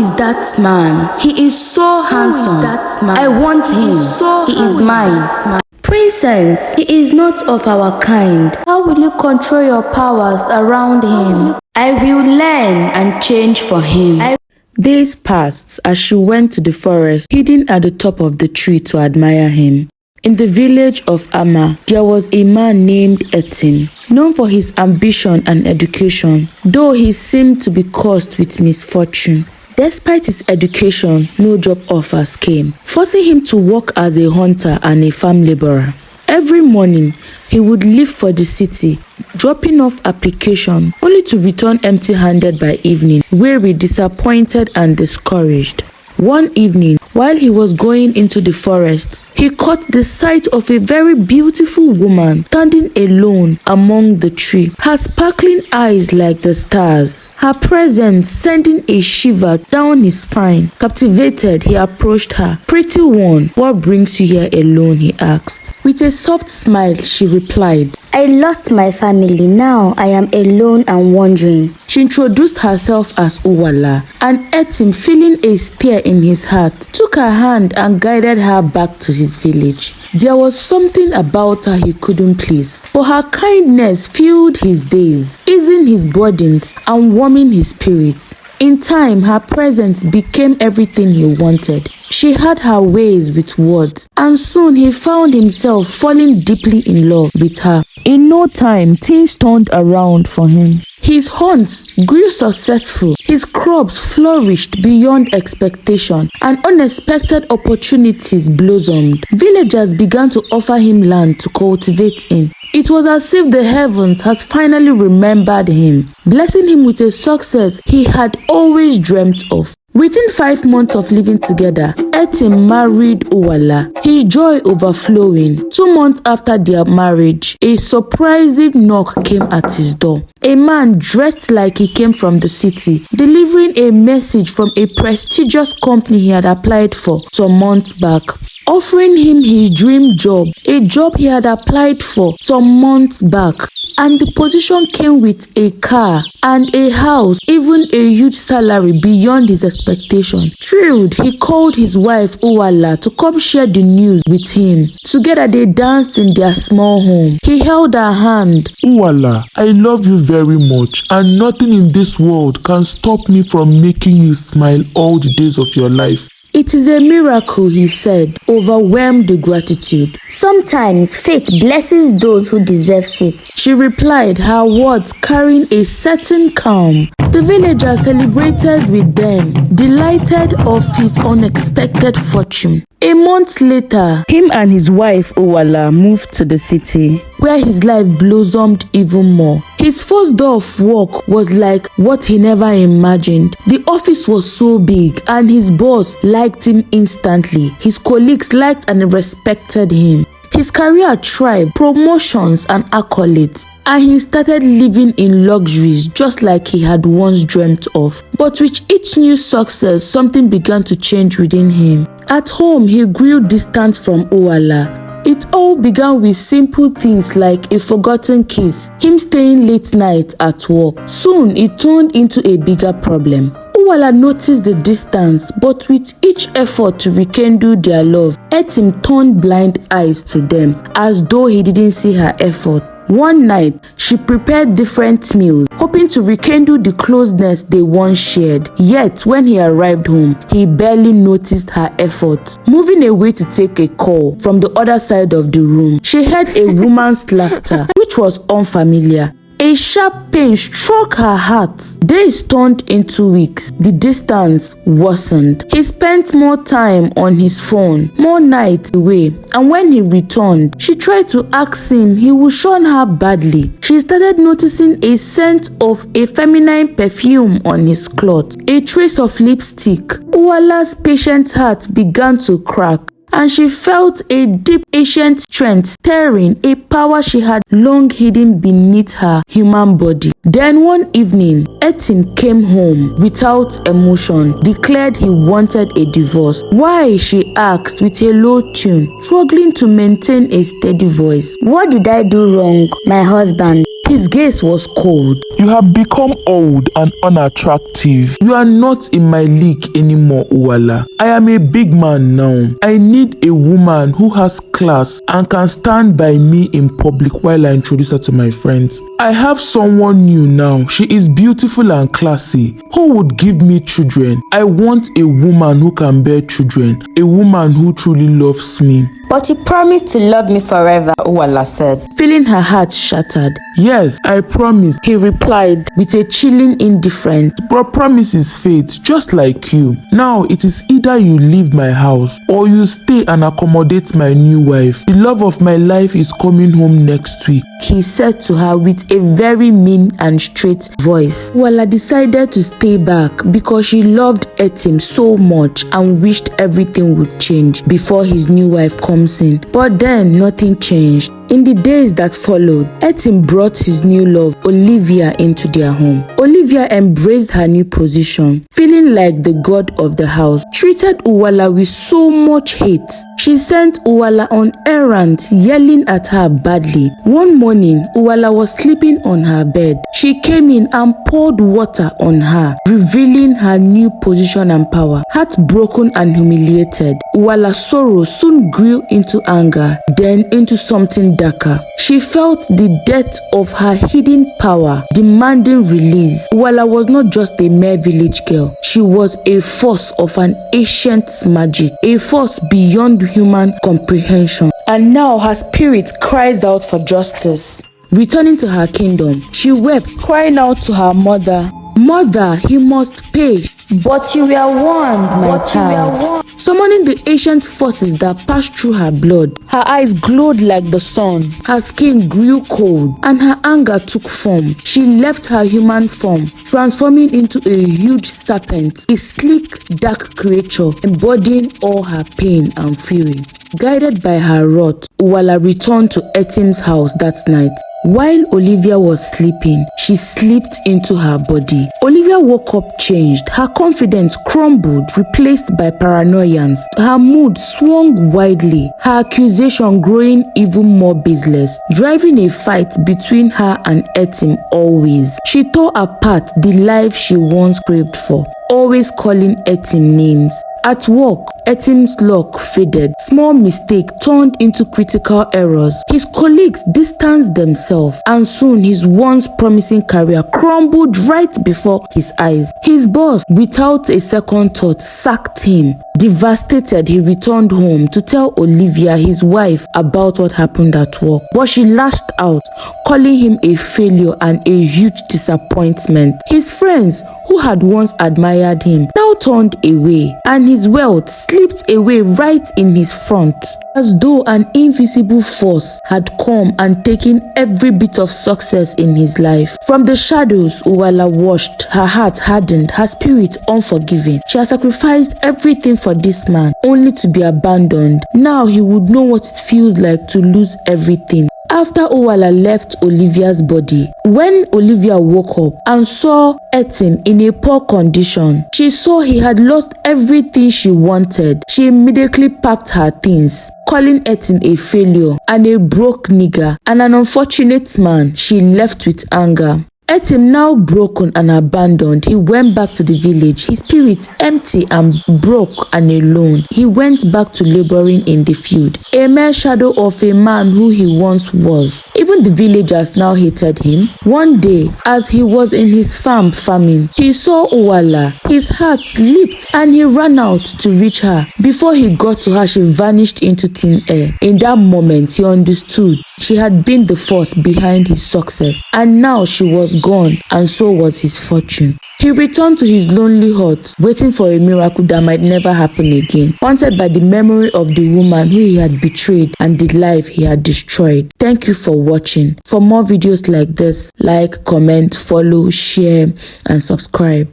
is that man? He is so handsome. That man? I want him. He is mine. Princess, he is not of our kind. How will you control your powers around him? I will learn and change for him. Days passed as she went to the forest, hidden at the top of the tree to admire him. In the village of Amma, there was a man named Etim, known for his ambition and education, though he seemed to be cursed with misfortune. Despite his education, no job offers came, forcing him to work as a hunter and a farm laborer. Every morning, he would leave for the city, dropping off application, only to return empty-handed by evening, weary, disappointed and discouraged. One evening, while he was going into the forest, he caught the sight of a very beautiful woman standing alone among the trees, her sparkling eyes like the stars, her presence sending a shiver down his spine. Captivated, he approached her. "Pretty one, what brings you here alone?" he asked. With a soft smile, she replied, "I lost my family. Now I am alone and wandering." She introduced herself as Uwala, and Etim, feeling a stir in his heart, took her hand and guided her back to his village. There was something about her he couldn't please, but her kindness filled his days, easing his burdens and warming his spirits. In time, her presence became everything he wanted. She had her ways with words, and soon he found himself falling deeply in love with her. In no time, things turned around for him. His hunts grew successful, his crops flourished beyond expectation, and unexpected opportunities blossomed. Villagers began to offer him land to cultivate in. It was as if the heavens has finally remembered him, blessing him with a success he had always dreamt of. Within 5 months of living together, Etim married Uwala, his joy overflowing. 2 months after their marriage, a surprising knock came at his door. A man dressed like he came from the city, delivering a message from a prestigious company he had applied for some months back, offering him his dream job, a job he had applied for some months back. And the position came with a car and a house, even a huge salary beyond his expectation. Thrilled, he called his wife Uwala to come share the news with him. Together they danced in their small home. He held her hand. "Uwala, I love you very much, and nothing in this world can stop me from making you smile all the days of your life." "It is a miracle," he said, overwhelmed with gratitude. "Sometimes fate blesses those who deserve it," she replied, her words carrying a certain calm. The villagers celebrated with them, delighted of his unexpected fortune. A month later, him and his wife Uwala moved to the city, where his life blossomed even more. His first day of work was like what he never imagined. The office was so big, and his boss liked him instantly. His colleagues liked and respected him. His career thrived, promotions and accolades, and he started living in luxuries just like he had once dreamt of. But with each new success, something began to change within him. At home, he grew distant from Uwala. It all began with simple things like a forgotten kiss, him staying late nights at work. Soon, it turned into a bigger problem. Uwala noticed the distance, but with each effort to rekindle their love, Etim turned blind eyes to them, as though he didn't see her effort. One night, she prepared different meals, hoping to rekindle the closeness they once shared. Yet, when he arrived home, he barely noticed her effort. Moving away to take a call from the other side of the room, she heard a woman's laughter, which was unfamiliar. A sharp pain struck her heart. Days turned into weeks. The distance worsened. He spent more time on his phone, more nights away, and when he returned, she tried to ask him he would shun her badly. She started noticing a scent of a feminine perfume on his cloth, a trace of lipstick. Uwala's patient heart began to crack, and she felt a deep ancient strength stirring, a power she had long hidden beneath her human body. Then one evening, Etim came home without emotion, declared he wanted a divorce. "Why?" she asked with a low tune, struggling to maintain a steady voice. "What did I do wrong, my husband?" His gaze was cold. You have become old and unattractive. You are not in my league anymore, Uwala. I am a big man now. I need a woman who has class and can stand by me in public while I introduce her to my friends. I have someone new now. She is beautiful and classy. Who would give me children? I want a woman who can bear children. A woman who truly loves me. But you promised to love me forever, Uwala said, feeling her heart shattered. Yes, I promise, he replied with a chilling indifference. But promise is fate, just like you. Now it is either you leave my house or you stay and accommodate my new wife. The love of my life is coming home next week, he said to her with a very mean and straight voice. Uwala decided to stay back because she loved Etim so much and wished everything would change before his new wife comes in. But then nothing changed. In the days that followed, Etim brought his new love, Olivia, into their home. Olivia embraced her new position, feeling like the god of the house, treated Uwala with so much hate. She sent Uwala on errands, yelling at her badly. One morning, Uwala was sleeping on her bed. She came in and poured water on her, revealing her new position and power. Heartbroken and humiliated, Uwala's sorrow soon grew into anger, then into something darker. She felt the depth of her hidden power, demanding release. Uwala was not just a mere village girl. She was a force of an ancient magic, a force beyond human comprehension. And now her spirit cries out for justice. Returning to her kingdom, she wept, crying out to her mother, "Mother, he must pay." But you were warned, my child. Summoning the ancient forces that passed through her blood, her eyes glowed like the sun, her skin grew cold, and her anger took form. She left her human form, transforming into a huge serpent, a sleek, dark creature embodying all her pain and fury. Guided by her wrath, Uwala returned to Etim's house that night. While Olivia was sleeping, she slipped into her body. Olivia woke up changed. Her confidence crumbled, replaced by paranoia. Her mood swung wildly, her accusation growing even more baseless, driving a fight between her and Etim always. She tore apart the life she once craved for, always calling Etim names. At work, Etim's luck faded. Small mistake turned into critical errors. His colleagues distanced themselves, and soon his once promising career crumbled right before his eyes. His boss, without a second thought, sacked him. Devastated, he returned home to tell Olivia, his wife, about what happened at work. But she lashed out, calling him a failure and a huge disappointment. His friends, who had once admired him, now turned away, and his wealth slipped away right in his front, as though an invisible force had come and taken every bit of success in his life. From the shadows, Uwala watched, her heart hardened, her spirit unforgiving. She had sacrificed everything for this man, only to be abandoned. Now he would know what it feels like to lose everything. After Uwala left Olivia's body, when Olivia woke up and saw Etim in a poor condition, she saw he had lost everything she wanted. She immediately packed her things, calling Etim a failure and a broke nigger and an unfortunate man. She left with anger. Etim, now broken and abandoned, he went back to the village, his spirit empty and broke and alone. He went back to laboring in the field, a mere shadow of a man who he once was. Even the villagers now hated him. One day, as he was in his farm farming, he saw Uwala. His heart leaped and he ran out to reach her. Before he got to her, she vanished into thin air. In that moment, he understood she had been the force behind his success, and now she was gone, and so was his fortune. He returned to his lonely hut, waiting for a miracle that might never happen again, haunted by the memory of the woman who he had betrayed and the life he had destroyed. Thank you for watching. For more videos like this, like, comment, follow, share, and subscribe.